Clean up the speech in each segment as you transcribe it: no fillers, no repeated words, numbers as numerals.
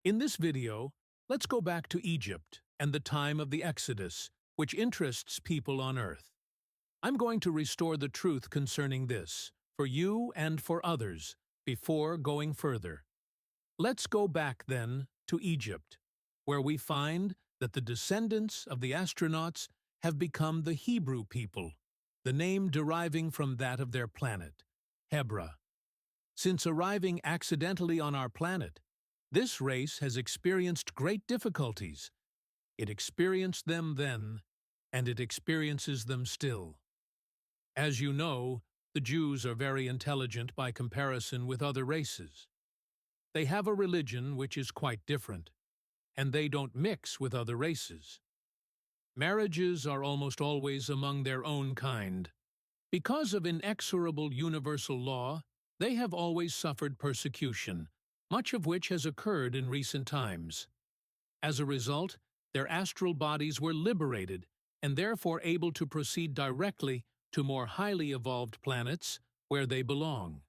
In this video, let's go back to Egypt and the time of the Exodus, which interests people on Earth. I'm going to restore the truth concerning this, for you and for others, before going further. Let's go back, then, to Egypt, where we find that the descendants of the astronauts have become the Hebrew people, the name deriving from that of their planet, Hebra. Since arriving accidentally on our planet, this race has experienced great difficulties. It experienced them then, and it experiences them still. As you know, the Jews are very intelligent by comparison with other races. They have a religion which is quite different, and they don't mix with other races. Marriages are almost always among their own kind. Because of inexorable universal law, they have always suffered persecution, much of which has occurred in recent times. As a result, their astral bodies were liberated and therefore able to proceed directly to more highly evolved planets where they belong.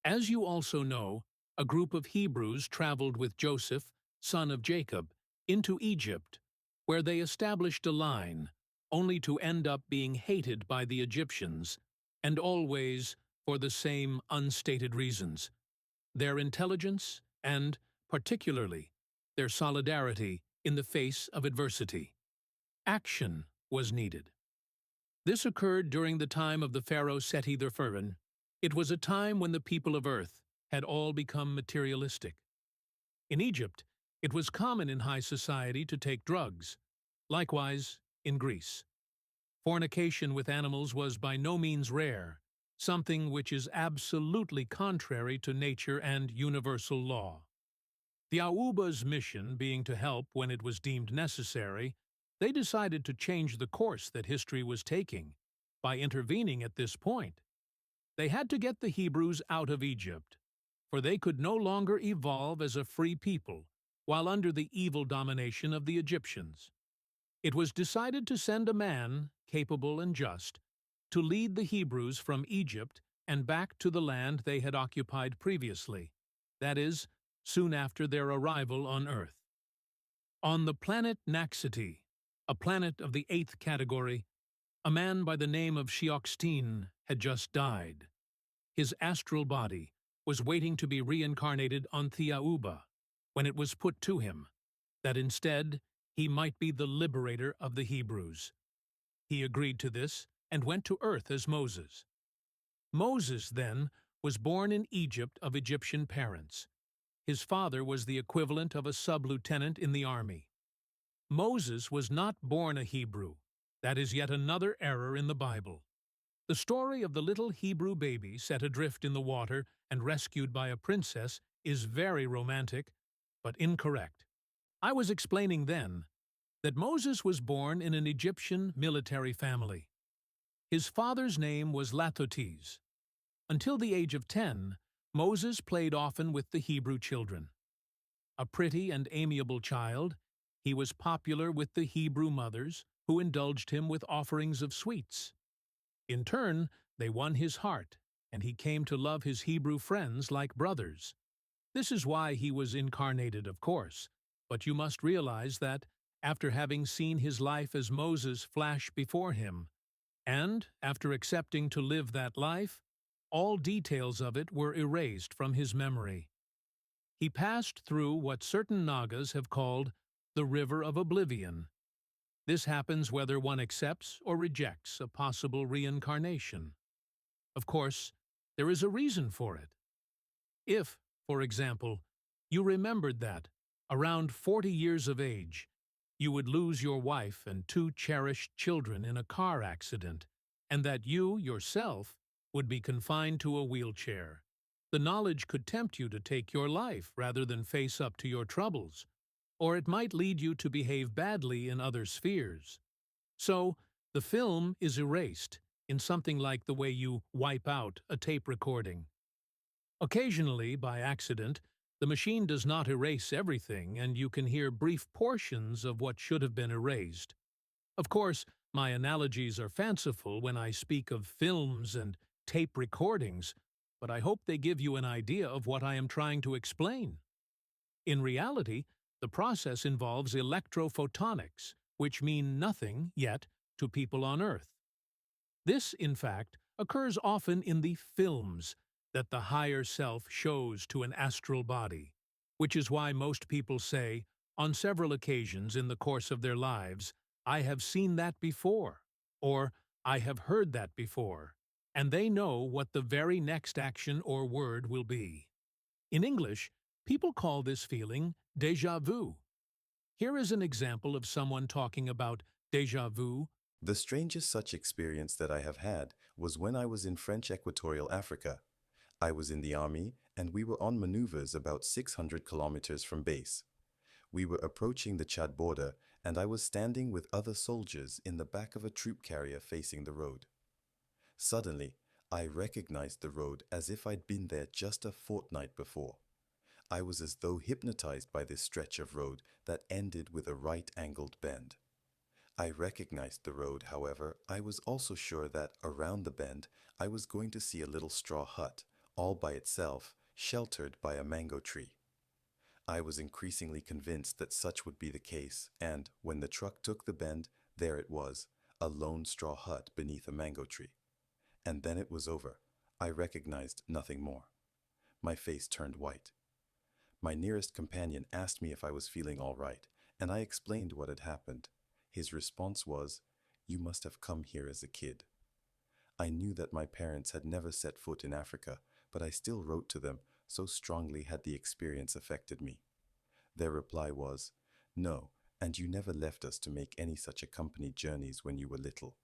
As you also know, a group of Hebrews traveled with Joseph, son of Jacob, into Egypt, where they established a line, only to end up being hated by the Egyptians, and always for the same unstated reasons: their intelligence and, particularly, their solidarity in the face of adversity. Action was needed. This occurred during the time of the pharaoh Seti I. It was a time when the people of Earth had all become materialistic. In Egypt, it was common in high society to take drugs. Likewise, in Greece. Fornication with animals was by no means rare, something which is absolutely contrary to nature and universal law. The Auba's mission being to help when it was deemed necessary, they decided to change the course that history was taking by intervening at this point. They had to get the Hebrews out of Egypt, for they could no longer evolve as a free people while under the evil domination of the Egyptians. It was decided to send a man, capable and just, to lead the Hebrews from Egypt and back to the land they had occupied previously, that is, soon after their arrival on Earth. On the planet Naxiti, a planet of the 8th category, a man by the name of Sheoxtine had just died. His astral body was waiting to be reincarnated on Thiauba when it was put to him that instead he might be the liberator of the Hebrews. He agreed to this and went to Earth as Moses. Moses, then, was born in Egypt of Egyptian parents. His father was the equivalent of a sub-lieutenant in the army. Moses was not born a Hebrew. That is yet another error in the Bible. The story of the little Hebrew baby set adrift in the water and rescued by a princess is very romantic, but incorrect. I was explaining then that Moses was born in an Egyptian military family. His father's name was Lathotes. Until the age of 10, Moses played often with the Hebrew children. A pretty and amiable child, he was popular with the Hebrew mothers, who indulged him with offerings of sweets. In turn, they won his heart, and he came to love his Hebrew friends like brothers. This is why he was incarnated, of course, but you must realize that, after having seen his life as Moses flash before him, and after accepting to live that life, all details of it were erased from his memory. He passed through what certain Nagas have called the River of Oblivion. This happens whether one accepts or rejects a possible reincarnation. Of course, there is a reason for it. If, for example, you remembered that, around 40 years of age, you would lose your wife and 2 cherished children in a car accident, and that you, yourself, would be confined to a wheelchair, the knowledge could tempt you to take your life rather than face up to your troubles, or it might lead you to behave badly in other spheres. So, the film is erased in something like the way you wipe out a tape recording. Occasionally, by accident, the machine does not erase everything, and you can hear brief portions of what should have been erased. Of course, my analogies are fanciful when I speak of films and tape recordings, but I hope they give you an idea of what I am trying to explain. In reality, the process involves electrophotonics, which mean nothing yet to people on Earth. This, in fact, occurs often in the films that the higher self shows to an astral body, which is why most people say, on several occasions in the course of their lives, "I have seen that before," or "I have heard that before," and they know what the very next action or word will be. In English, people call this feeling déjà vu. Here is an example of someone talking about déjà vu. The strangest such experience that I have had was when I was in French Equatorial Africa. I was in the army and we were on maneuvers about 600 kilometers from base. We were approaching the Chad border and I was standing with other soldiers in the back of a troop carrier facing the road. Suddenly, I recognized the road as if I'd been there just a fortnight before. I was as though hypnotized by this stretch of road that ended with a right-angled bend. I recognized the road, however, I was also sure that around the bend I was going to see a little straw hut, all by itself, sheltered by a mango tree. I was increasingly convinced that such would be the case, and when the truck took the bend, there it was, a lone straw hut beneath a mango tree. And then it was over. I recognized nothing more. My face turned white. My nearest companion asked me if I was feeling all right, and I explained what had happened. His response was, "You must have come here as a kid." I knew that my parents had never set foot in Africa, but I still wrote to them, so strongly had the experience affected me. Their reply was, "No, and you never left us to make any such accompanied journeys when you were little."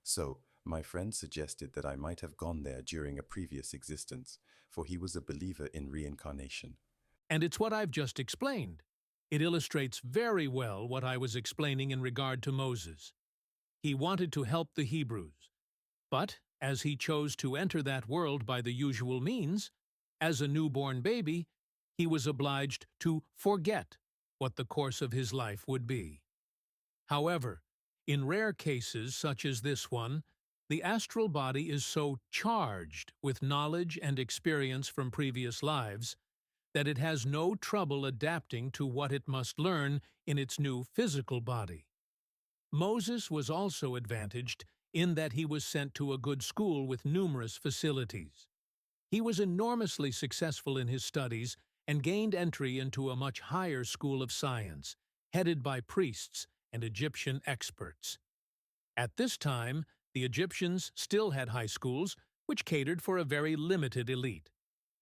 So, my friend suggested that I might have gone there during a previous existence, for he was a believer in reincarnation. And it's what I've just explained. It illustrates very well what I was explaining in regard to Moses. He wanted to help the Hebrews, but as he chose to enter that world by the usual means, as a newborn baby, he was obliged to forget what the course of his life would be. However, in rare cases such as this one, the astral body is so charged with knowledge and experience from previous lives that it has no trouble adapting to what it must learn in its new physical body. Moses was also advantaged in that he was sent to a good school with numerous facilities. He was enormously successful in his studies and gained entry into a much higher school of science, headed by priests and Egyptian experts. At this time, the Egyptians still had high schools, which catered for a very limited elite,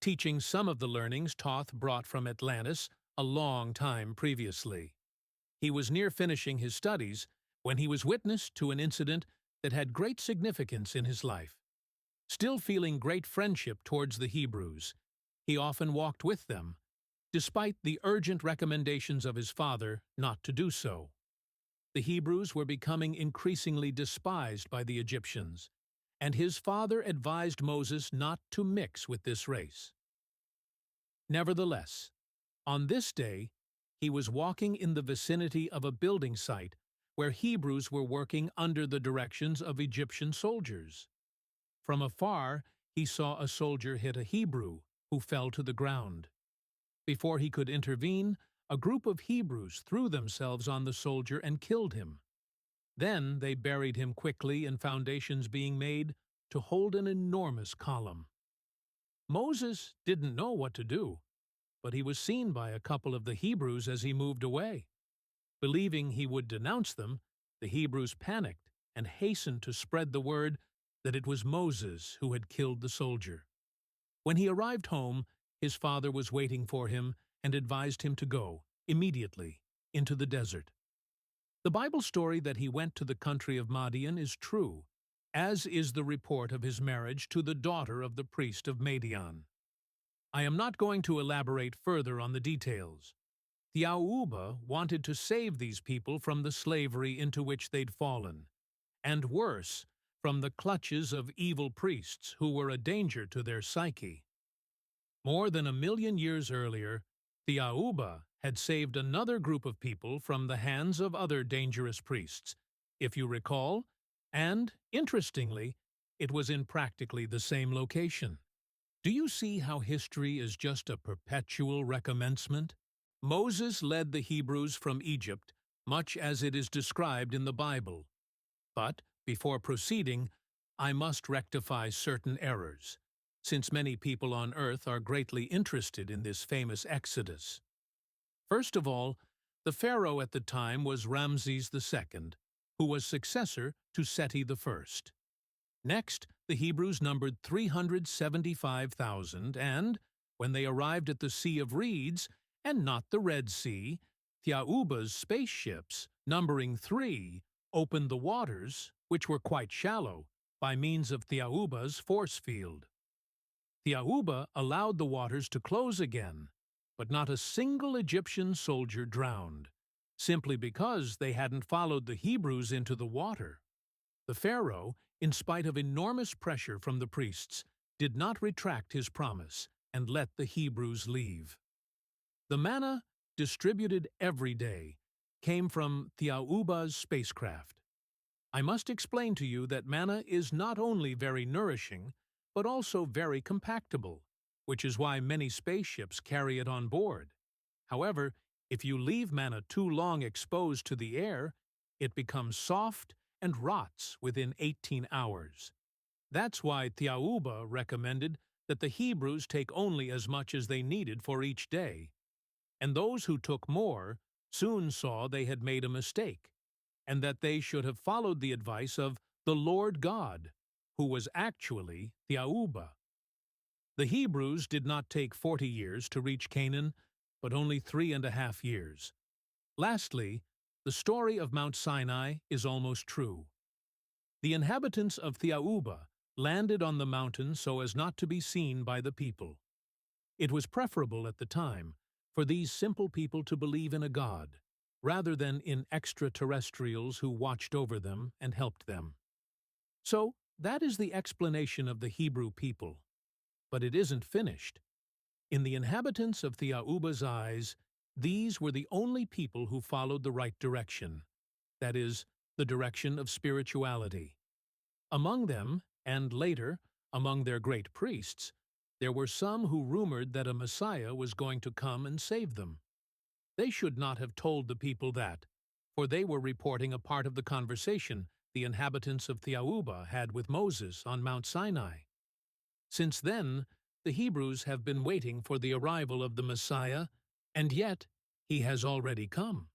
teaching some of the learnings Thoth brought from Atlantis a long time previously. He was near finishing his studies when he was witness to an incident that had great significance in his life. Still feeling great friendship towards the Hebrews, he often walked with them, despite the urgent recommendations of his father not to do so. The Hebrews were becoming increasingly despised by the Egyptians, and his father advised Moses not to mix with this race. Nevertheless, on this day, he was walking in the vicinity of a building site where Hebrews were working under the directions of Egyptian soldiers. From afar, he saw a soldier hit a Hebrew, who fell to the ground. Before he could intervene, a group of Hebrews threw themselves on the soldier and killed him. Then they buried him quickly and foundations being made to hold an enormous column. Moses didn't know what to do, but he was seen by a couple of the Hebrews as he moved away. Believing he would denounce them, the Hebrews panicked and hastened to spread the word that it was Moses who had killed the soldier. When he arrived home, his father was waiting for him and advised him to go, immediately, into the desert. The Bible story that he went to the country of Madian is true, as is the report of his marriage to the daughter of the priest of Madian. I am not going to elaborate further on the details. Thiauba wanted to save these people from the slavery into which they'd fallen, and worse, from the clutches of evil priests who were a danger to their psyche. More than 1,000,000 years earlier, Thiauba had saved another group of people from the hands of other dangerous priests, if you recall, and, interestingly, it was in practically the same location. Do you see how history is just a perpetual recommencement? Moses led the Hebrews from Egypt, much as it is described in the Bible. But, before proceeding, I must rectify certain errors, since many people on earth are greatly interested in this famous Exodus. First of all, the Pharaoh at the time was Ramses II, who was successor to Seti I. Next, the Hebrews numbered 375,000, and, when they arrived at the Sea of Reeds, and not the Red Sea, Thiauba's spaceships, numbering 3, opened the waters, which were quite shallow, by means of Thiauba's force field. Thiauba allowed the waters to close again, but not a single Egyptian soldier drowned, simply because they hadn't followed the Hebrews into the water. The Pharaoh, in spite of enormous pressure from the priests, did not retract his promise and let the Hebrews leave. The manna, distributed every day, came from Thiauba's spacecraft. I must explain to you that manna is not only very nourishing, but also very compactable, which is why many spaceships carry it on board. However, if you leave manna too long exposed to the air, it becomes soft and rots within 18 hours. That's why Thiauba recommended that the Hebrews take only as much as they needed for each day. And those who took more soon saw they had made a mistake, and that they should have followed the advice of the Lord God, who was actually Thiauba. The Hebrews did not take 40 years to reach Canaan, but only 3.5 years. Lastly, the story of Mount Sinai is almost true. The inhabitants of Thiauba landed on the mountain so as not to be seen by the people. It was preferable at the time for these simple people to believe in a god, rather than in extraterrestrials who watched over them and helped them. So, that is the explanation of the Hebrew people. But it isn't finished. In the inhabitants of Thiauba's eyes, these were the only people who followed the right direction, that is, the direction of spirituality. Among them, and later, among their great priests, there were some who rumored that a Messiah was going to come and save them. They should not have told the people that, for they were reporting a part of the conversation the inhabitants of Thiauba had with Moses on Mount Sinai. Since then, the Hebrews have been waiting for the arrival of the Messiah, and yet he has already come.